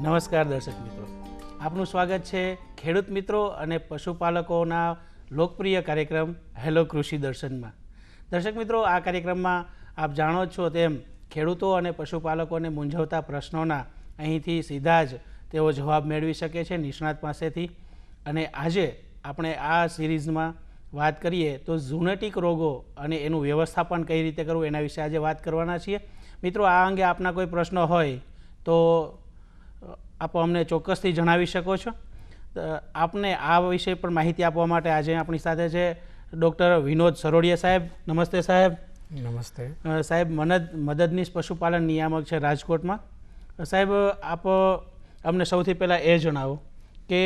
નમસ્કાર દર્શક મિત્રો, આપનું સ્વાગત છે ખેડૂત મિત્રો અને પશુપાલકોના લોકપ્રિય કાર્યક્રમ હેલો કૃષિ દર્શનમાં. દર્શક મિત્રો, આ કાર્યક્રમમાં આપ જાણો છો તેમ ખેડૂતો અને પશુપાલકોને મૂંઝવતા પ્રશ્નોના અહીંથી સીધા જ તેઓ જવાબ મેળવી શકે છે નિષ્ણાત પાસેથી. અને આજે આપણે આ સિરીઝમાં વાત કરીએ તો ઝૂનેટિક રોગો અને એનું વ્યવસ્થાપન કઈ રીતે કરવું એના વિશે આજે વાત કરવાના છીએ. મિત્રો, આ અંગે આપના કોઈ પ્રશ્નો હોય તો આપ અમને ચોક્કસથી જણાવી શકો છો. આપને આ વિષય પર માહિતી આપવા માટે આજે આપણી સાથે છે ડૉક્ટર વિનોદ સરોડિયા સાહેબ. નમસ્તે સાહેબ. નમસ્તે સાહેબ. મદદનીશ પશુપાલન નિયામક છે રાજકોટમાં. સાહેબ, આપ અમને સૌથી પહેલાં એ જણાવો કે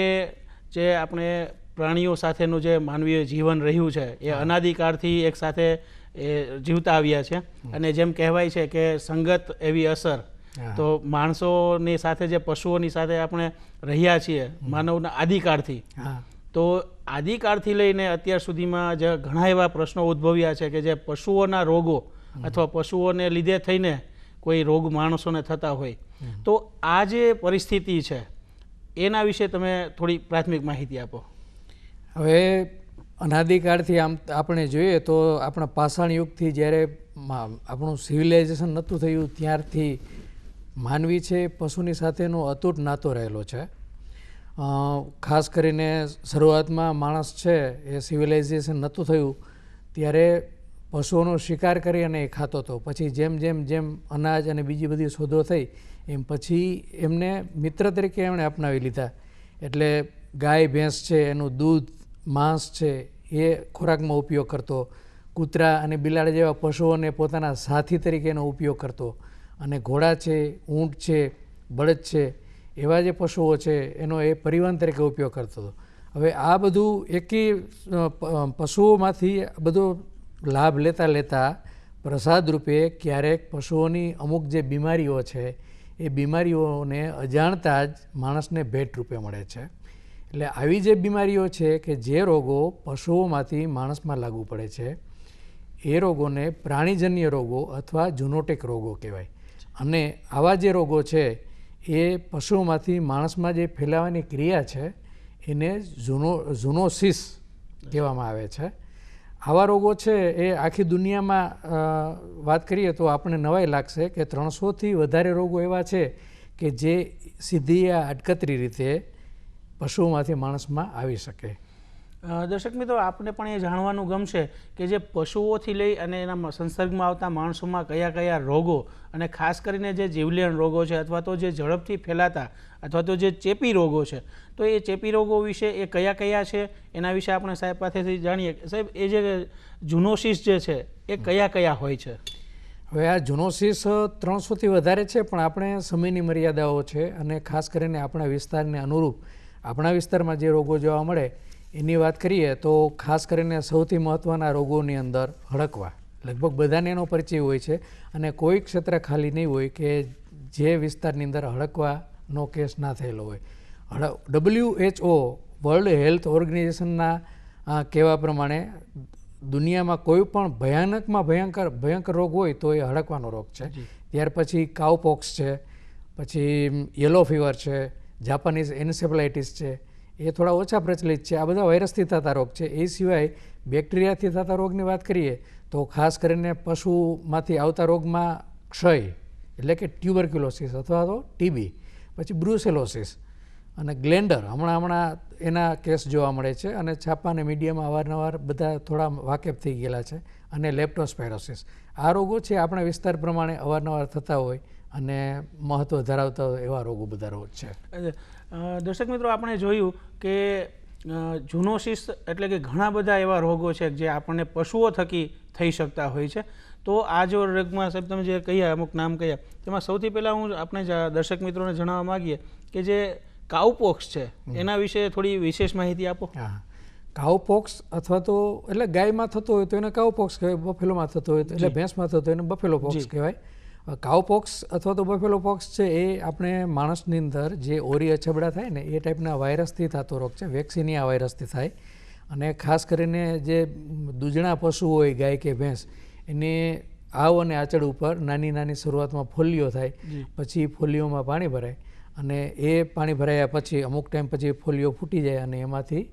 જે આપણે પ્રાણીઓ સાથેનું જે માનવીય જીવન રહ્યું છે એ અનાદિકાળથી એક સાથે જીવતા આવ્યા છે અને જેમ કહેવાય છે કે સંગત એવી અસર, તો માણસોની સાથે જે પશુઓની સાથે આપણે રહ્યા છીએ માનવના આદિકાળથી, તો આદિકાળથી લઈને અત્યાર સુધીમાં જે ઘણા એવા પ્રશ્નો ઉદ્ભવ્યા છે કે જે પશુઓના રોગો અથવા પશુઓને લીધે થઈને કોઈ રોગ માણસોને થતા હોય, તો આ જે પરિસ્થિતિ છે એના વિશે તમે થોડી પ્રાથમિક માહિતી આપો. હવે અનાદિકાળથી આમ આપણે જોઈએ તો આપણા પાષાણ યુગથી જ્યારે આપણું સિવિલાઇઝેશન નહોતું થયું ત્યારથી માનવી છે પશુની સાથેનો અતૂટ નાતો રહેલો છે. ખાસ કરીને શરૂઆતમાં માણસ છે એ સિવિલાઇઝેશન નહોતું થયું ત્યારે પશુઓનો શિકાર કરી અને એ ખાતો હતો. પછી જેમ જેમ જેમ અનાજ અને બીજી બધી શોધો થઈ એમ પછી એમને મિત્ર તરીકે એમણે અપનાવી લીધા. એટલે ગાય ભેંસ છે એનું દૂધ માંસ છે એ ખોરાકમાં ઉપયોગ કરતો, કૂતરા અને બિલાડી જેવા પશુઓને પોતાના સાથી તરીકે એનો ઉપયોગ કરતો, અને ઘોડા છે, ઊંટ છે, બળદ છે એવા જે પશુઓ છે એનો એ પરિવહન તરીકે ઉપયોગ કરતો હતો. હવે આ બધું એકી પશુઓમાંથી બધો લાભ લેતા લેતા પ્રસાદ રૂપે ક્યારેક પશુઓની અમુક જે બીમારીઓ છે એ બીમારીઓને અજાણતા જ માણસને ભેટ રૂપે મળે છે. એટલે આવી જે બીમારીઓ છે કે જે રોગો પશુઓમાંથી માણસમાં લાગુ પડે છે એ રોગોને પ્રાણીજન્ય રોગો અથવા ઝૂનોટિક રોગો કહેવાય. અને આવા જે રોગો છે એ પશુઓમાંથી માણસમાં જે ફેલાવાની ક્રિયા છે એને ઝૂનોસિસ કહેવામાં આવે છે. આવા રોગો છે એ આખી દુનિયામાં વાત કરીએ તો આપણને નવાઈ લાગશે કે 300થી વધારે રોગો એવા છે કે જે સીધી અડકતરી રીતે પશુઓમાંથી માણસમાં આવી શકે. દર્શક મિત્રો, આપણે પણ એ જાણવાનું ગમશે કે જે પશુઓથી લઈ અને એના સંસર્ગમાં આવતા માણસોમાં કયા કયા રોગો અને ખાસ કરીને જે જીવલેણ રોગો છે અથવા તો જે ઝડપથી ફેલાતા અથવા તો જે ચેપી રોગો છે, તો એ ચેપી રોગો વિશે એ કયા કયા છે એના વિશે આપણે સાહેબ પાસેથી જાણીએ. સાહેબ, એ જે ઝૂનોસિસ જે છે એ કયા કયા હોય છે? હવે આ ઝૂનોસિસ 300થી વધારે છે, પણ આપણે સમયની મર્યાદાઓ છે અને ખાસ કરીને આપણા વિસ્તારને અનુરૂપ આપણા વિસ્તારમાં જે રોગો જોવા મળે એની વાત કરીએ તો ખાસ કરીને સૌથી મહત્ત્વના રોગોની અંદર હડકવા, લગભગ બધાને એનો પરિચય હોય છે અને કોઈ ક્ષેત્ર ખાલી નહીં હોય કે જે વિસ્તારની અંદર હડકવાનો કેસ ના થયેલો હોય. WHO વર્લ્ડ હેલ્થ ઓર્ગેનાઇઝેશનના કહેવા પ્રમાણે દુનિયામાં કોઈ પણ ભયંકર રોગ હોય તો એ હડકવાનો રોગ છે. ત્યાર પછી કાઉપોક્સ છે, પછી યલો ફીવર છે, જાપાનીઝ એન્સેફલાઇટિસ છે, એ થોડા ઓછા પ્રચલિત છે. આ બધા વાયરસથી થતા રોગ છે. એ સિવાય બેક્ટેરિયાથી થતા રોગની વાત કરીએ તો ખાસ કરીને પશુમાંથી આવતા રોગમાં ક્ષય એટલે કે ટ્યુબરક્યુલોસિસ અથવા તો ટીબી, પછી બ્રુસેલોસિસ અને ગ્લેન્ડર હમણાં એના કેસ જોવા મળે છે અને છાપા અને મીડિયામાં અવારનવાર બધા થોડા વાકેફ થઈ ગયેલા છે. અને લેપ્ટોસ્પાયરોસિસ. આ રોગો છે આપણા વિસ્તાર પ્રમાણે અવારનવાર થતા હોય અને મહત્ત્વ ધરાવતા હોય એવા રોગો બધા રોગ છે. દર્શક મિત્રો, આપણે જોયું કે ઝૂનોસિસ એટલે કે ઘણા બધા એવા રોગો છે જે આપણને પશુઓ થકી થઈ શકતા હોય છે. તો આ જો રોગમાં સાહેબ તમે જે કહ્યા અમુક નામ કહ્યા તેમાં સૌથી પહેલાં હું આપણે દર્શક મિત્રોને જણાવવા માગીએ કે જે કાઉપોક્સ છે એના વિશે થોડી વિશેષ માહિતી આપો. કાઉપોક્સ અથવા તો એટલે ગાયમાં થતો હોય તો એને કાઉપોક્સ કહેવાય, બફેલોમાં થતો હોય તો એટલે ભેંસમાં થતો હોય એને બફેલો પોક્સ કહેવાય. કાઉપોક્સ અથવા તો બફેલો પોક્સ છે એ આપણે માણસની અંદર જે ઓરી અછબડા થાય ને એ ટાઈપના વાયરસથી થતો રોગ છે, વેક્સિનિયા વાયરસથી થાય. અને ખાસ કરીને જે દૂધણા પશુ હોય ગાય કે ભેંસ એને આવ અને આંચળ ઉપર નાની નાની શરૂઆતમાં ફોલ્લીઓ થાય, પછી ફોલ્લીઓમાં પાણી ભરાય અને એ પાણી ભરાયા પછી અમુક ટાઈમ પછી ફોલિયો ફૂટી જાય અને એમાંથી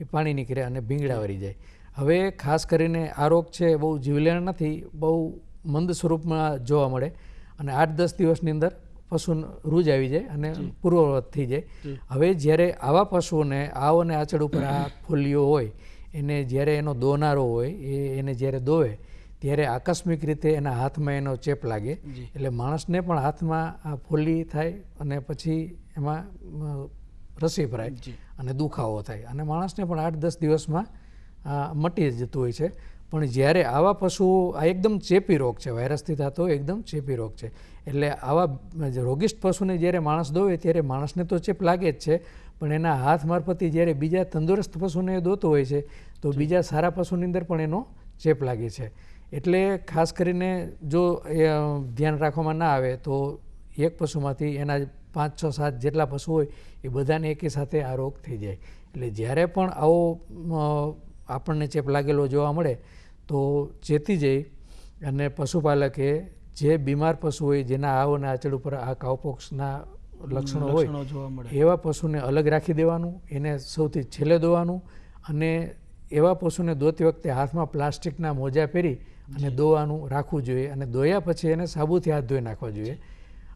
એ પાણી નીકળે અને ભીંગડા વળી જાય. હવે ખાસ કરીને આ રોગ છે બહુ જીવલેણ નથી, બહુ મંદ સ્વરૂપમાં જોવા મળે અને 8-10 દિવસની અંદર પશુ રૂજ આવી જાય અને પૂર્વવત થઈ જાય. હવે જ્યારે આવા પશુઓને આવ અને આંચળ ઉપર આ ફોલિયો હોય એને જ્યારે એનો દોનારો હોય એને જ્યારે દોવે ત્યારે આકસ્મિક રીતે એના હાથમાં એનો ચેપ લાગે, એટલે માણસને પણ હાથમાં આ ફોલ્લી થાય અને પછી એમાં રસી ભરાય અને દુખાવો થાય અને માણસને પણ 8-10 દિવસમાં મટી જતું હોય છે. પણ જ્યારે આવા પશુઓ આ એકદમ ચેપી રોગ છે, વાયરસથી થતો એકદમ ચેપી રોગ છે, એટલે આવા રોગિષ્ઠ પશુને જ્યારે માણસ દોવે ત્યારે માણસને તો ચેપ લાગે જ છે, પણ એના હાથ મારફતથી જ્યારે બીજા તંદુરસ્ત પશુને દોતો હોય છે તો બીજા સારા પશુની અંદર પણ એનો ચેપ લાગે છે. એટલે ખાસ કરીને જો ધ્યાન રાખવામાં ના આવે તો એક પશુમાંથી એના 5, 6, 7 જેટલા પશુ હોય એ બધાને એકી સાથે આ રોગ થઈ જાય. એટલે જ્યારે પણ આવો આપણને ચેપ લાગેલો જોવા મળે તો ચેતી જઈ અને પશુપાલકે જે બીમાર પશુ હોય જેના આવ અને આંચળ ઉપર આ કાવપોક્સના લક્ષણો હોય એવા પશુને અલગ રાખી દેવાનું, એને સૌથી છેલ્લે દોવાનું અને એવા પશુને દોતી વખતે હાથમાં પ્લાસ્ટિકના મોજા પહેરી અને દોવાનું રાખવું જોઈએ અને દોયા પછી એને સાબુથી હાથ ધોઈ નાખવા જોઈએ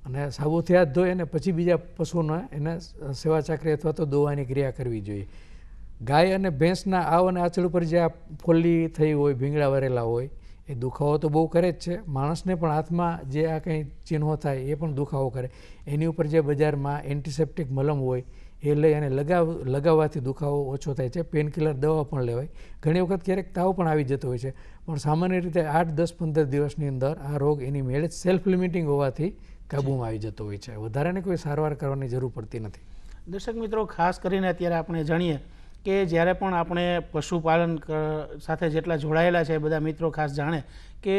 અને સાબુથી હાથ ધોઈ અને પછી બીજા પશુને એને સેવા ચાકરી અથવા તો દોવાની ક્રિયા કરવી જોઈએ. ગાય અને ભેંસના આવ અને આંચળ ઉપર જે આ ફોલ્લી થઈ હોય, ભીંગડા વરેલા હોય એ દુખાવો તો બહુ કરે જ છે. માણસને પણ હાથમાં જે આ કંઈ ચિહ્નો થાય એ પણ દુખાવો કરે. એની ઉપર જે બજારમાં એન્ટિસેપ્ટિક મલમ હોય એ લઈ અને લગાવવાથી દુખાવો ઓછો થાય છે. પેનકિલર દવા પણ લેવાય. ઘણી વખત ક્યારેક તાવ પણ આવી જતો હોય છે, પણ સામાન્ય રીતે 8, 10, 15 દિવસની અંદર આ રોગ એની મેળે સેલ્ફ લિમિટિંગ હોવાથી કાબૂમાં આવી જતો હોય છે. વધારાની કોઈ સારવાર કરવાની જરૂર પડતી નથી. દર્શક મિત્રો, ખાસ કરીને અત્યારે આપણે જાણીએ કે જ્યારે પણ આપણે પશુપાલન સાથે જેટલા જોડાયેલા છે એ બધા મિત્રો ખાસ જાણે કે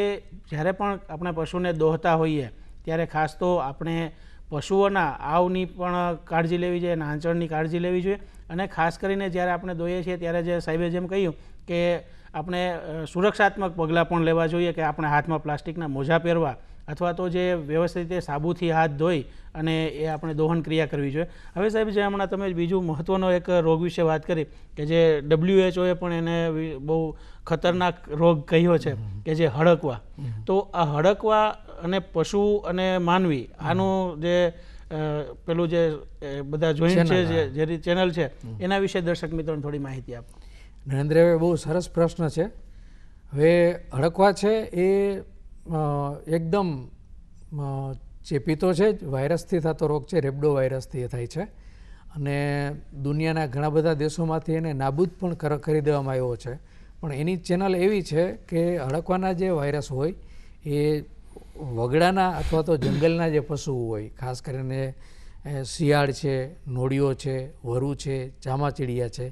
જ્યારે પણ આપણે પશુને દોહતા હોઈએ ત્યારે ખાસ તો આપણે પશુઓના આવની પણ કાળજી લેવી જોઈએ અને આંચળની કાળજી લેવી જોઈએ. અને ખાસ કરીને જ્યારે આપણે દોઈએ છીએ ત્યારે જે સાહેબે જેમ કહ્યું કે આપણે સુરક્ષાત્મક પગલાં પણ લેવા જોઈએ કે આપણે હાથમાં પ્લાસ્ટિકના મોજા પહેરવા અથવા તો જે વ્યવસ્થિત રીતે સાબુથી હાથ ધોઈ અને એ આપણે દોહન ક્રિયા કરવી જોઈએ. હવે સાહેબ જે હમણાં તમે બીજું મહત્ત્વનો એક રોગ વિશે વાત કરી કે જે WHOએ પણ એને બહુ ખતરનાક રોગ કહ્યો છે કે જે હડકવા. તો આ હડકવા અને પશુ અને માનવી આનું જે પેલું જે બધા જોઈન્ટ છે જે ચેનલ છે એના વિશે દર્શક મિત્રોને થોડી માહિતી આપો. નરેન્દ્ર, બહુ સરસ પ્રશ્ન છે. હવે હડકવા છે એ એકદમ ચેપી તો છે જ, વાયરસથી થતો રોગ છે, રેબડો વાયરસથી એ થાય છે અને દુનિયાના ઘણા બધા દેશોમાંથી એને નાબૂદ પણ કરી દેવામાં આવ્યો છે. પણ એની ચેનલ એવી છે કે હડકવાના જે વાયરસ હોય એ વગડાના અથવા તો જંગલના જે પશુઓ હોય, ખાસ કરીને શિયાળ છે, નોળિયો છે, વરુ છે, ચામાચીડિયા છે,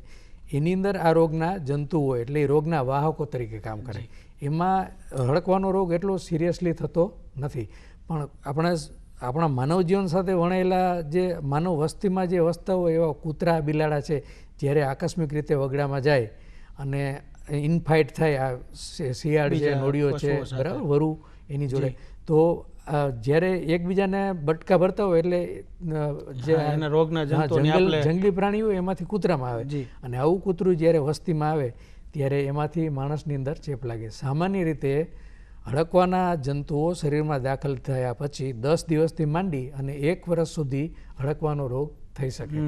એની અંદર આ રોગના જંતુ હોય એટલે એ રોગના વાહકો તરીકે કામ કરે. એમાં હડકવાનો રોગ એટલો સિરિયસલી થતો નથી, પણ આપણા માનવ જીવન સાથે વણાયેલા જે માનવ વસ્તીમાં જે વસતા હોય એવા કૂતરા બિલાડા છે, જ્યારે આકસ્મિક રીતે વગડામાં જાય અને ઇનફાઇટ થાય, આ શિયાળ છે, નોળિયો છે, બરાબર, વરુ એની જોડે, તો જ્યારે એકબીજાને બટકા ભરતા હોય એટલે જે જંગલી પ્રાણીઓ એમાંથી કૂતરામાં આવે અને આવું કૂતરું જ્યારે વસ્તીમાં આવે ત્યારે એમાંથી માણસની અંદર ચેપ લાગે. સામાન્ય રીતે હડકવાના જંતુઓ શરીરમાં દાખલ થયા પછી 10 દિવસથી માંડી અને 1 વર્ષ સુધી હડકવાનો રોગ થઈ શકે.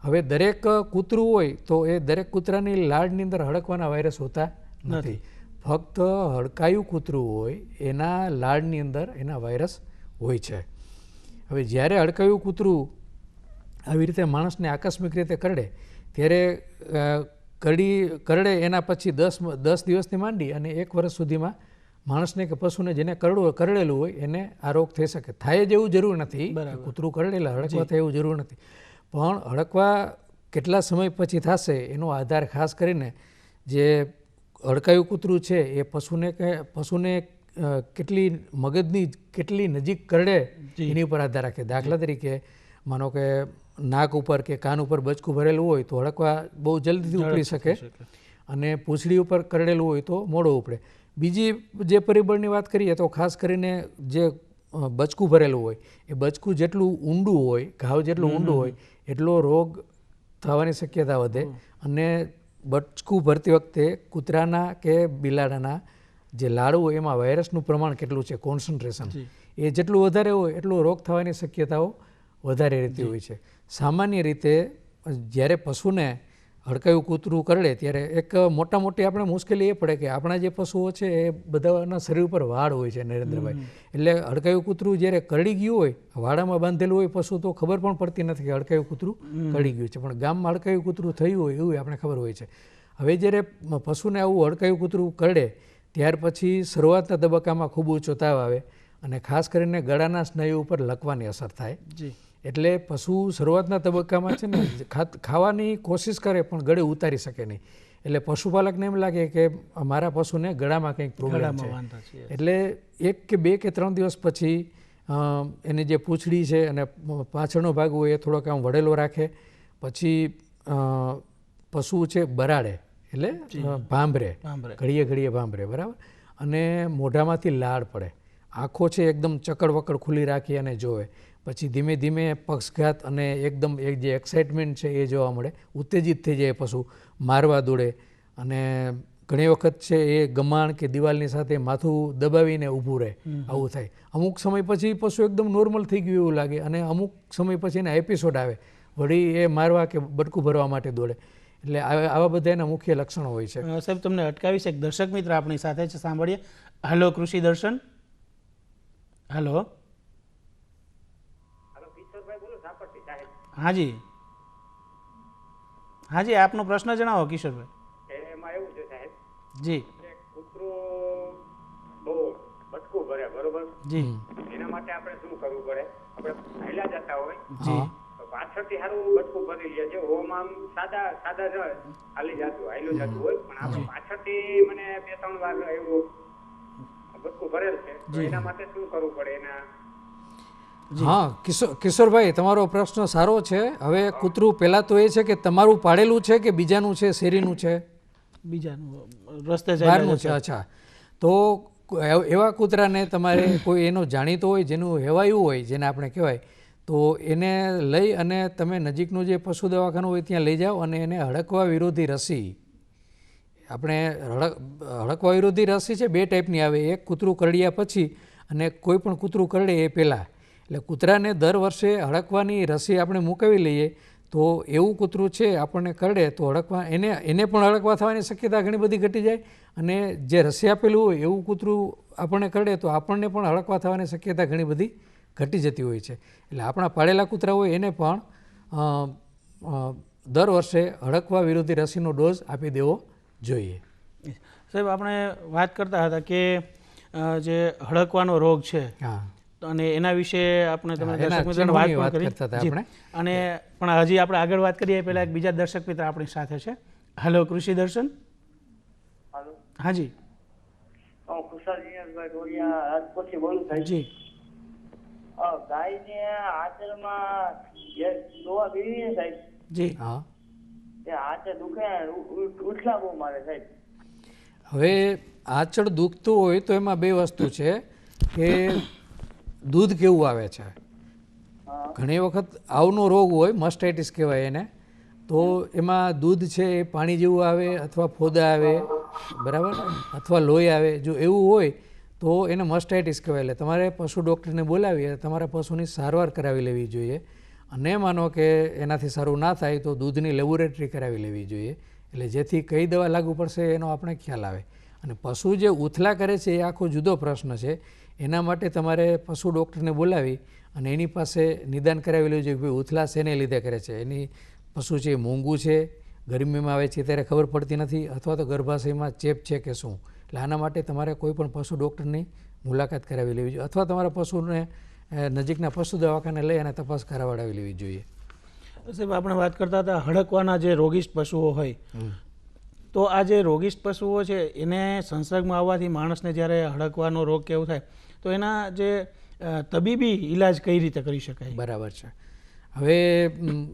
હવે દરેક કૂતરું હોય તો એ દરેક કૂતરાની લાળની અંદર હડકવાના વાયરસ હોતા નથી. ફક્ત હડકાયું કૂતરું હોય એના લાળની અંદર એના વાયરસ હોય છે. હવે જ્યારે હડકાયું કૂતરું આવી રીતે માણસને આકસ્મિક રીતે કરડે ત્યારે કરડે એના પછી 10 દિવસથી માંડી અને 1 વર્ષ સુધીમાં માણસને કે પશુને જેને કરડેલું હોય એને આ રોગ થઈ શકે. થાય જ એવું જરૂર નથી, કૂતરું કરડેલા હડકવા થાય એવું જરૂર નથી, પણ હડકવા કેટલા સમય પછી થશે એનો આધાર ખાસ કરીને જે હડકાયું કૂતરું છે એ પશુને કેટલી મગજની કેટલી નજીક કરડે એની ઉપર આધાર રાખે. દાખલા તરીકે માનો કે નાક ઉપર કે કાન ઉપર બચકું ભરેલું હોય તો હડકવા બહુ જલ્દીથી ઉપડી શકે અને પૂંછડી ઉપર કરડેલું હોય તો મોડો ઉપડે. બીજી જે પરિબળની વાત કરીએ તો ખાસ કરીને જે બચકું ભરેલું હોય, એ બચકું જેટલું ઊંડું હોય, ઘાવ જેટલું ઊંડું હોય એટલો રોગ થવાની શક્યતા વધે. અને બચકું ભરતી વખતે કૂતરાના કે બિલાડાના જે લાડુ હોય એમાં વાયરસનું પ્રમાણ કેટલું છે, કોન્સન્ટ્રેશન, એ જેટલું વધારે હોય એટલું રોગ થવાની શક્યતાઓ વધારે રહેતી હોય છે. સામાન્ય રીતે જ્યારે પશુને હડકાયું કૂતરું કરડે ત્યારે એક મોટી આપણે મુશ્કેલી એ પડે કે આપણા જે પશુઓ છે એ બધાના શરીર ઉપર વાળ હોય છે નરેન્દ્રભાઈ. એટલે હડકાયું કૂતરું જ્યારે કરડી ગયું હોય, વાડામાં બાંધેલું હોય પશુ, તો ખબર પણ પડતી નથી કે હડકાયું કૂતરું કરડી ગયું છે, પણ ગામમાં હડકાયું કૂતરું થયું હોય એવું આપણે ખબર હોય છે. હવે જ્યારે પશુને આવું હડકાયું કૂતરું કરડે ત્યાર પછી શરૂઆતના તબક્કામાં ખૂબ ઊંચો તાવ આવે અને ખાસ કરીને ગળાના સ્નાયુ ઉપર લકવાની અસર થાય. એટલે પશુ શરૂઆતના તબક્કામાં છે ને ખાવાની કોશિશ કરે પણ ગળે ઉતારી શકે નહીં. એટલે પશુપાલકને એમ લાગે કે મારા પશુને ગળામાં કંઈક પ્રોબ્લેમ છે. એટલે 1 કે 2 કે 3 દિવસ પછી એની જે પૂંછડી છે અને પાછળનો ભાગ હોય એ થોડોક આમ વળેલો રાખે. પછી પશુ છે બરાડે, એટલે ભાંભરે, ઘડીએ ઘડીએ ભાંભરે, બરાબર. અને મોઢામાંથી લાળ પડે, આંખો છે એકદમ ચકડ વકડ ખુલ્લી રાખી અને જોવે. પછી ધીમે ધીમે પક્ષઘાત અને એકદમ જે એક્સાઇટમેન્ટ છે એ જોવા મળે, ઉત્તેજિત થઈ જાય પશુ, મારવા દોડે. અને ઘણી વખત છે એ ગમાણ કે દિવાલની સાથે માથું દબાવીને ઊભું રહે, આવું થાય. અમુક સમય પછી પશુ એકદમ નોર્મલ થઈ ગયું એવું લાગે અને અમુક સમય પછી એના એપિસોડ આવે, વળી એ મારવા કે બટકું ભરવા માટે દોડે. એટલે આવા બધા એના મુખ્ય લક્ષણો હોય છે. સાહેબ તમને અટકાવીશ, એક દર્શક મિત્ર આપણી સાથે છે, સાંભળીએ. હલો કૃષિ દર્શન. હલો. હાજી હાજી, આપનો પ્રશ્ન જણાવો કિશોરભાઈ. એમાં એવું છે સાહેબ, જી, કૂતરું બહુ બટકું ભરે, બરોબર, જી, એના માટે આપણે શું કરવું પડે? આપણે હાલ્યા જતા હોય જી, તો પાછળથી સારું બટકું ભરી લે છે, ઓમ આમ સાદા જ હાલી જતું હાલ્યું જતું હોય, પણ આપણે પાછળથી મને 2-3 વાર એવું બટકું ભરેલ છે, તો એના માટે શું કરવું પડે? એના હા કિશોરભાઈ, તમારો પ્રશ્ન સારો છે. હવે કૂતરું પહેલાં તો એ છે કે તમારું પાડેલું છે કે બીજાનું છે, શેરીનું છે? બીજાનું, રસ્તે બહારનું છે. અચ્છા, તો એવા કૂતરાને તમારે કોઈ એનો જાણીતો હોય, જેનું હેવાયું હોય, જેને આપણે કહેવાય, તો એને લઈ અને તમે નજીકનું જે પશુ દવાખાનું હોય ત્યાં લઈ જાઓ અને એને હડકવા વિરોધી રસી, આપણે હડકવા વિરોધી રસી છે 2 ટાઈપની આવે. એક કૂતરું કરડ્યા પછી અને કોઈ પણ કૂતરું કરડે એ પહેલાં. એટલે કૂતરાને દર વર્ષે હડકવાની રસી આપણે મૂકાવી લઈએ તો એવું કૂતરું છે આપણને કરડે તો હડકવા એને પણ હડકવા થવાની શક્યતા ઘણી બધી ઘટી જાય. અને જે રસી આપેલું હોય એવું કૂતરું આપણને કરડે તો આપણને પણ હડકવા થવાની શક્યતા ઘણી બધી ઘટી જતી હોય છે. એટલે આપણા પાળેલા કૂતરા હોય એને પણ દર વર્ષે હડકવા વિરોધી રસીનો ડોઝ આપી દેવો જોઈએ. સાહેબ, આપણે વાત કરતા હતા કે જે હડકવાનો રોગ છે, હા, અને એના વિશે આપણે તમે દર્શક મિત્રોને વાત પણ કરી. અને પણ હજી આપણે આગળ વાત કરીએ પહેલાં એક બીજા દર્શક મિત્ર આપણી સાથે છે. હલો કૃષિ દર્શન. હાજી, હું ખુશાલભાઈ ડોડિયા રાજકોટથી બોલું સાહેબ. જી, ગાયને આચરમાં જે દોવા પીવી ને સાહેબ, જી, હા, તે આચર દુખે, ઉઠલા બહુ મારે સાહેબ. હવે આંચળ દુખતું હોય તો એમાં 2 વસ્તુ છે કે દૂધ કેવું આવે છે. ઘણી વખત આવનો રોગ હોય, મસ્ટાઇટિસ કહેવાય એને, તો એમાં દૂધ છે એ પાણી જેવું આવે અથવા ફોદા આવે, બરાબર, અથવા લોહી આવે. જો એવું હોય તો એને મસ્ટાઇટિસ કહેવાય. એટલે તમારે પશુ ડૉક્ટરને બોલાવી તમારા પશુની સારવાર કરાવી લેવી જોઈએ. અને માનો કે એનાથી સારું ના થાય તો દૂધની લેબોરેટરી કરાવી લેવી જોઈએ, એટલે જેથી કઈ દવા લાગુ પડશે એનો આપણે ખ્યાલ આવે. અને પશુ જે ઉથલા કરે છે એ આખો જુદો પ્રશ્ન છે. એના માટે તમારે પશુ ડૉક્ટરને બોલાવી અને એની પાસે નિદાન કરાવી લેવું જોઈએ કે ભાઈ ઉથલા શેને લીધે કરે છે. એની પશુ છે મોંઘું છે, ગરમીમાં આવે છે ત્યારે ખબર પડતી નથી, અથવા તો ગર્ભાશયમાં ચેપ છે કે શું. એટલે આના માટે તમારે કોઈ પણ પશુ ડૉક્ટરની મુલાકાત કરાવી લેવી જોઈએ, અથવા તમારા પશુને નજીકના પશુ દવાખાને લઈ અને તપાસ કરાવડાવી લેવી જોઈએ. સાહેબ, આપણે વાત કરતા હતા હડકવાના જે રોગિષ્ટ પશુઓ હોય, તો આ જે રોગિષ્ટ પશુઓ છે એને સંસર્ગમાં આવવાથી માણસને જ્યારે હડકવાનો રોગ કેવું થાય તો એના જે તબીબી ઈલાજ કઈ રીતે કરી શકાય? બરાબર છે. હવે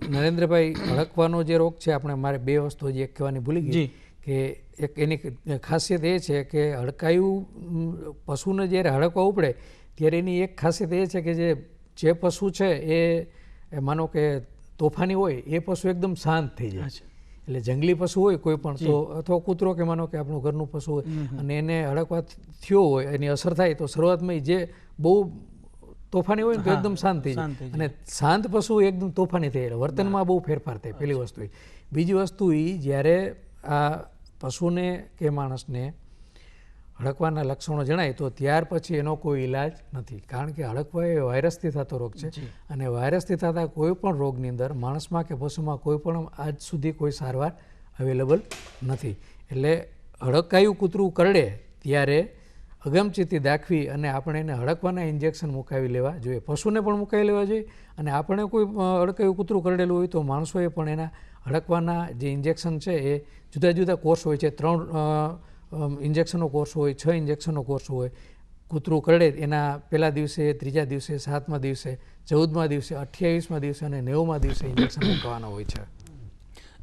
નરેન્દ્રભાઈ, હડકવાનો જે રોગ છે, આપણે મારે 2 વસ્તુ હજી એક કહેવાની ભૂલી ગઈ કે એક એની ખાસિયત એ છે કે હડકાયું પશુને જ્યારે હડકવા ઉપડે ત્યારે એની એક ખાસિયત એ છે કે જે પશુ છે એ માનો કે તોફાની હોય એ પશુ એકદમ શાંત થઈ જાય. એટલે જંગલી પશુ હોય કોઈ પણ તો અથવા કૂતરો કે માનો કે આપણું ઘરનું પશુ હોય અને એને હડકવા થયો હોય એની અસર થાય તો શરૂઆતમાં જે બહુ તોફાની હોય ને તો એકદમ શાંત થઈ જાય અને શાંત પશુ એકદમ તોફાની થઈ જાય વર્તનમાં બહુ ફેરફાર થાય. પહેલી વસ્તુ એ. બીજી વસ્તુ એ જ્યારે આ પશુને કે માણસને હડકવાના લક્ષણો જણાય તો ત્યાર પછી એનો કોઈ ઈલાજ નથી, કારણ કે હડકવા એ વાયરસથી થતો રોગ છે અને વાયરસથી થતા કોઈ પણ રોગની અંદર માણસમાં કે પશુમાં કોઈ પણ આજ સુધી કોઈ સારવાર અવેલેબલ નથી. એટલે હડકાયું કૂતરું કરડે ત્યારે અગમચેતી દાખવી અને આપણે એને હડકવાના ઇન્જેક્શન મુકાવી લેવા જોઈએ. પશુને પણ મુકાવી લેવા જોઈએ અને આપણે કોઈ હડકાયું કૂતરું કરડેલું હોય તો માણસોએ પણ એના હડકવાના જે ઇન્જેક્શન છે એ જુદા જુદા કોર્સ હોય છે. 3 ઇન્જેક્શનનો કોર્સ હોય, 6 ઇન્જેક્શનનો કોર્સ હોય. કૂતરું કરડે એના પહેલા દિવસે, ત્રીજા દિવસે, 7મા દિવસે, 14મા દિવસે, 28મા દિવસે અને 90મા દિવસે ઇન્જેક્શન મૂકવાના હોય છે.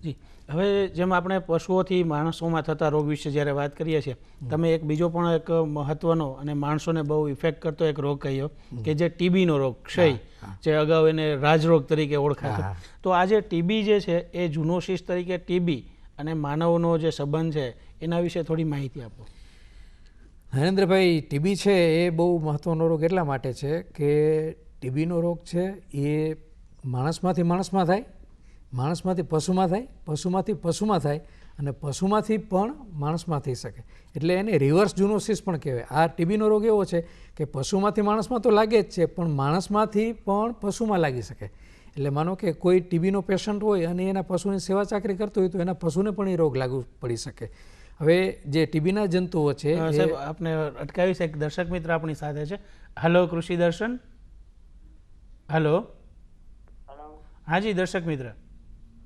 જી, હવે જેમ આપણે પશુઓથી માણસોમાં થતા રોગ વિશે જ્યારે વાત કરીએ છીએ, તમે એક બીજો પણ એક મહત્વનો અને માણસોને બહુ ઇફેક્ટ કરતો એક રોગ કહ્યો કે જે ટીબીનો રોગ, ક્ષય, જે અગાઉ એને રાજરોગ તરીકે ઓળખાતો. તો આ જે ટીબી જે છે એ ઝૂનોસિસ તરીકે ટીબી અને માનવનો જે સંબંધ છે એના વિશે થોડી માહિતી આપો. નરેન્દ્રભાઈ, ટીબી છે એ બહુ મહત્વનો રોગ એટલા માટે છે કે ટીબીનો રોગ છે એ માણસમાંથી માણસમાં થાય, માણસમાંથી પશુમાં થાય, પશુમાંથી પશુમાં થાય અને પશુમાંથી પણ માણસમાં થઈ શકે. એટલે એને રિવર્સ ઝૂનોસિસ પણ કહેવાય. આ ટીબીનો રોગ એવો છે કે પશુમાંથી માણસમાં તો લાગે જ છે પણ માણસમાંથી પણ પશુમાં લાગી શકે. એટલે માનો કે કોઈ ટીબીનો પેશન્ટ હોય અને એના પશુની સેવા ચાકરી કરતો હોય તો એના પશુને પણ એ રોગ લાગુ પડી શકે. હવે જે ટીબીના જંતુઓ છે સાહેબ, આપણે અટકાવીશ. એક દર્શક મિત્ર આપણી સાથે છે. હલો કૃષિ દર્શન. હલો. હા જી દર્શક મિત્ર.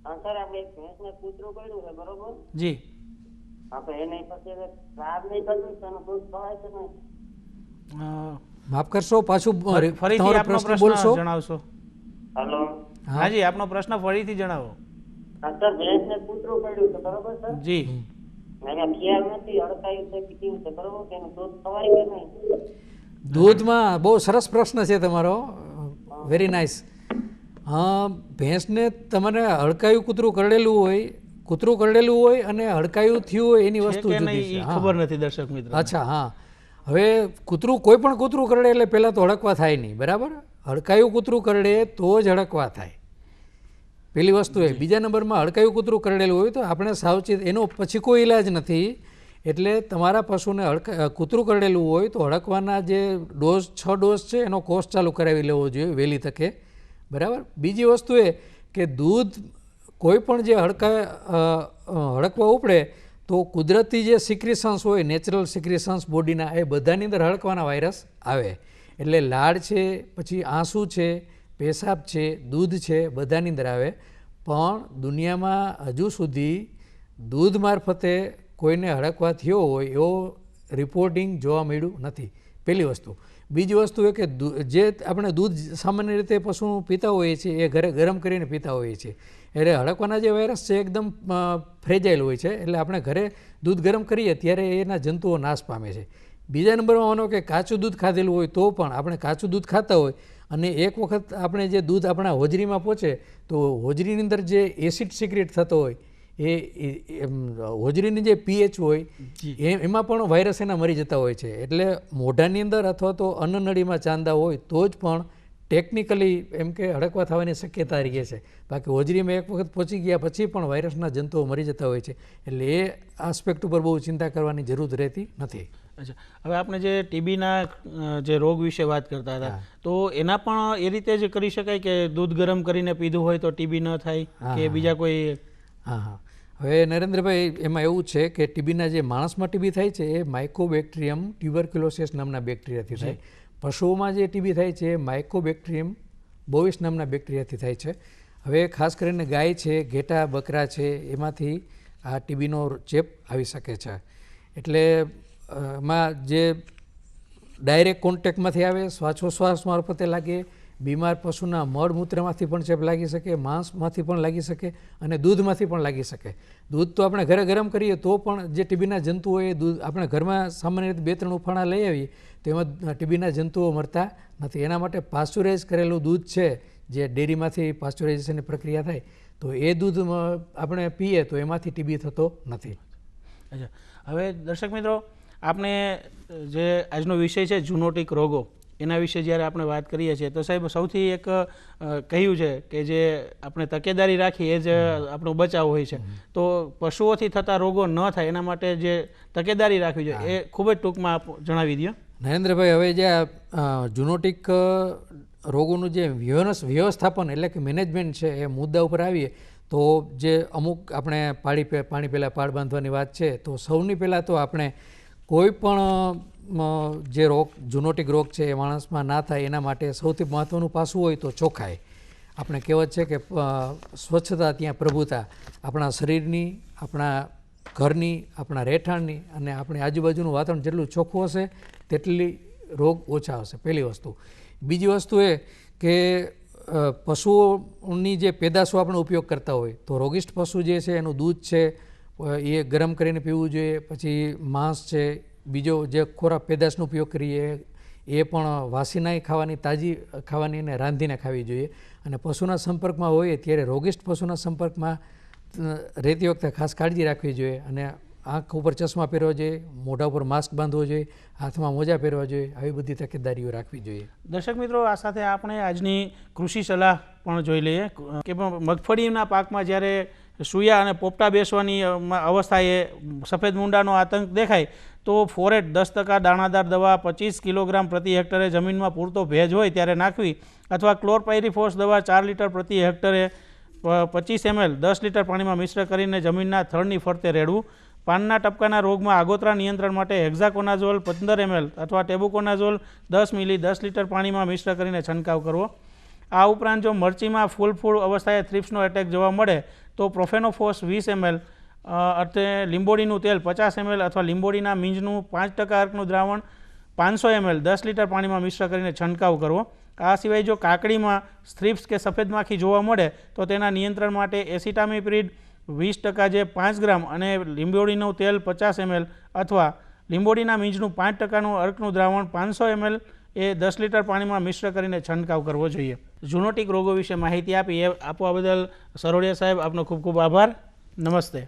હા સર, આપણે એક ભેંસને કૂતરું કર્યું છે, બરોબર? જી. આપણે એને પછી ખરાબ નહીં કરતું એનું દૂધ ખવાય છે નહીં? માફ કરશો, પાછું ફરીથી તમારો આપનો પ્રશ્ન બોલશો. જણાવશો. હલો. હા જી, આપનો પ્રશ્ન ફરીથી જણાવો. હા સર, ભેંસને કૂતરું કર્યું છે, બરોબર સર? જી. એને ખ્યાલ નથી હડકાયું છે કે કેવું છે, બરોબર? કે એનું દૂધ ખવાય કે નહીં? દૂધમાં બહુ સરસ પ્રશ્ન છે તમારો, વેરી નાઇસ. ભેંસને તમારે હડકાયું કૂતરું કરડેલું હોય અને હડકાયું થયું હોય એની વસ્તુ જુદી છે. ખબર નથી દર્શક મિત્ર. અચ્છા, હા. હવે કોઈ પણ કૂતરું કરડે એટલે પહેલાં તો હડકવા થાય નહીં, બરાબર? હડકાયું કૂતરું કરડે તો જ હડકવા થાય, પહેલી વસ્તુ એ. બીજા નંબરમાં હડકાયું કૂતરું કરડેલું હોય તો આપણે સાવચેત, એનો પછી કોઈ ઈલાજ નથી. એટલે તમારા પશુને કૂતરું કરડેલું હોય તો હડકવાના જે 6 ડોઝ છે એનો કોર્સ ચાલુ કરાવી લેવો જોઈએ વહેલી તકે, બરાબર? બીજી વસ્તુ એ કે દૂધ કોઈ પણ જે હડકવા ઉપડે તો કુદરતી જે સિક્રેશન્સ હોય, નેચરલ સિક્રેશન્સ બોડીના, એ બધાની અંદર હડકવાના વાયરસ આવે. એટલે લાળ છે, પછી આંસુ છે, પેશાબ છે, દૂધ છે, બધાની અંદર આવે. પણ દુનિયામાં હજુ સુધી દૂધ મારફતે કોઈને હડકવા થયો હોય એવો રિપોર્ટિંગ જોવા મળ્યું નથી, પહેલી વસ્તુ. બીજી વસ્તુ એ કે જે આપણે દૂધ સામાન્ય રીતે પશુનું પીતા હોઈએ છીએ એ ઘરે ગરમ કરીને પીતા હોઈએ છીએ. એટલે હડકવાના જે વાયરસ છે એકદમ ફ્રેજાઇલ હોય છે. એટલે આપણે ઘરે દૂધ ગરમ કરીએ ત્યારે એના જંતુઓ નાશ પામે છે. બીજા નંબરમાં માનો કે કાચું દૂધ ખાધેલું હોય તો પણ આપણે કાચું દૂધ ખાતા હોય અને એક વખત આપણે જે દૂધ આપણા હોજરીમાં પહોંચે તો હોજરીની અંદર જે એસિડ સિક્રેટ થતો હોય એ હોજરીની જે પીએચ હોય એમાં પણ વાયરસ એના મરી જતા હોય છે. એટલે મોઢાની અંદર અથવા તો અન્નનળીમાં ચાંદા હોય તો જ પણ ટેકનિકલી એમ કે હડકવા થવાની શક્યતા રહે છે. બાકી હોજરીમાં એક વખત પહોંચી ગયા પછી પણ વાયરસના જંતુઓ મરી જતા હોય છે. એટલે એ આસ્પેક્ટ ઉપર બહુ ચિંતા કરવાની જરૂર રહેતી નથી. અચ્છા, હવે આપણે જે ટીબીના જે રોગ વિશે વાત કરતા હતા તો એના પણ એ રીતે જ કરી શકાય કે દૂધ ગરમ કરીને પીધું હોય તો ટીબી ન થાય કે બીજા કોઈ? હા. હવે નરેન્દ્રભાઈ, એમાં એવું છે કે ટીબીના જે માણસમાં ટીબી થાય છે એ માઇકોબેક્ટેરિયમ ટ્યુબરક્યુલોસિસ નામના બેક્ટેરિયાથી થાય. પશુઓમાં જે ટીબી થાય છે એ માઇકોબેક્ટેરિયમ બોવિસ નામના બેક્ટેરિયાથી થાય છે. હવે ખાસ કરીને ગાય છે, ઘેટા, બકરા છે, એમાંથી આ ટીબીનો ચેપ આવી શકે છે. એટલે એમાં જે ડાયરેક્ટ કોન્ટેક્ટમાંથી આવે, શ્વાસોશ્વાસ મારફતે લાગે, બીમાર પશુના મળમૂત્રમાંથી પણ ચેપ લાગી શકે, માંસમાંથી પણ લાગી શકે અને દૂધમાંથી પણ લાગી શકે. દૂધ તો આપણે ઘરે ગરમ કરીએ તો પણ જે ટીબીના જંતુઓ હોય દૂધ આપણે ઘરમાં સામાન્ય રીતે 2-3 ઉફાણા લઈ આવીએ તો એમાં ટીબીના જંતુઓ મરતા નથી. એના માટે પાસ્ચરાઇઝ કરેલું દૂધ છે, જે ડેરીમાંથી પાસ્ચરાઇઝેશનની પ્રક્રિયા થાય તો એ દૂધ આપણે પીએ તો એમાંથી ટીબી થતો નથી. અચ્છા, હવે દર્શક મિત્રો, આપણે જે આજનો વિષય છે ઝૂનોટિક રોગો, એના વિશે જ્યારે આપણે વાત કરીએ છીએ તો સાહેબ સૌથી એક કહ્યું છે કે જે આપણે તકેદારી રાખી એ જ આપણો બચાવ હોય છે. તો પશુઓથી થતા રોગો ન થાય એના માટે જે તકેદારી રાખવી જોઈએ એ ખૂબ જ ટૂંકમાં આપ જણાવી દો. નરેન્દ્રભાઈ, હવે જે ઝૂનોટિક રોગોનું જે વ્યવસ્થાપન એટલે કે મેનેજમેન્ટ છે એ મુદ્દા ઉપર આવીએ તો જે અમુક આપણે પાણી પહેલાં પાળ બાંધવાની વાત છે. તો સૌની પહેલાં તો આપણે કોઈ પણ જે રોગ ઝૂનોટિક રોગ છે એ માણસમાં ના થાય એના માટે સૌથી મહત્ત્વનું પાસું હોય તો ચોખ્ખાઈ. આપણે કહેવત છે કે સ્વચ્છતા ત્યાં પ્રભુતા. આપણા શરીરની, આપણા ઘરની, આપણા રહેઠાણની અને આપણી આજુબાજુનું વાતાવરણ જેટલું ચોખ્ખું હશે તેટલી રોગ ઓછા હશે, પહેલી વસ્તુ. બીજી વસ્તુ એ કે પશુઓની જે પેદાશો આપણે ઉપયોગ કરતા હોય તો રોગિષ્ઠ પશુ જે છે એનું દૂધ છે એ ગરમ કરીને પીવું જોઈએ. પછી માંસ છે, બીજો જે ખોરાક પેદાશનો ઉપયોગ કરીએ એ પણ વાસી નહીં ખાવાની, તાજી ખાવાની અને રાંધીને ખાવી જોઈએ. અને પશુના સંપર્કમાં હોઈએ ત્યારે રોગિષ્ઠ પશુના સંપર્કમાં રહેતી વખતે ખાસ કાળજી રાખવી જોઈએ અને આંખ ઉપર ચશ્મા પહેરવા જોઈએ, મોઢા ઉપર માસ્ક બાંધવો જોઈએ, હાથમાં મોજા પહેરવા જોઈએ. આવી બધી તકેદારીઓ રાખવી જોઈએ. દર્શક મિત્રો, આ સાથે આપણે આજની કૃષિ સલાહ પણ જોઈ લઈએ કે મગફળીના પાકમાં જ્યારે સૂયા અને પોપટા બેસવાની અવસ્થાએ સફેદ મૂંડાનો આતંક દેખાય તો ફોરેટ 10% દાણાદાર દવા 25 કિલોગ્રામ પ્રતિ હેક્ટરે જમીનમાં પૂરતો ભેજ હોય ત્યારે નાખવી, અથવા ક્લોરપાયરીફોસ દવા 4 લીટર પ્રતિ હેક્ટરે 25 ml 10 લીટર પાણીમાં મિશ્ર કરીને જમીનના થડની ફરતે રેડવું. પાનના ટપકાના રોગમાં આગોતરા નિયંત્રણ માટે હેક્ઝાકોનાઝોલ 15 ml અથવા ટેબુકોનાઝોલ 10 મિલી 10 લીટર પાણીમાં મિશ્ર કરીને છંટકાવ કરવો. આ ઉપરાંત જો મરચીમાં ફૂલ અવસ્થાએ થ્રિપ્સનો એટેક જોવા મળે તો પ્રોફેનોફોસ 20 ml અર્થે લીંબોડીનું તેલ 50 ml અથવા લીંબોડીના મીંજનું 5% અર્કનું દ્રાવણ 500 ml 10 લીટર પાણીમાં મિશ્ર કરીને છંટકાવ કરવો. આ સિવાય જો કાકડીમાં થ્રિપ્સ કે સફેદ માખી જોવા મળે તો તેના નિયંત્રણ માટે એસિટામિપ્રિડ 20% જે 5 ગ્રામ અને લીંબોડીનું તેલ 50 ml અથવા લીંબોડીના મીંજનું 5%નું અર્કનું દ્રાવણ 500 ml એ 10 લીટર પાણીમાં મિશ્ર કરીને છંટકાવ કરવો જોઈએ. ઝૂનોટિક રોગો વિશે માહિતી આપી એ આપવા બદલ સરોડિયા સાહેબ આપનો ખૂબ ખૂબ આભાર. નમસ્તે.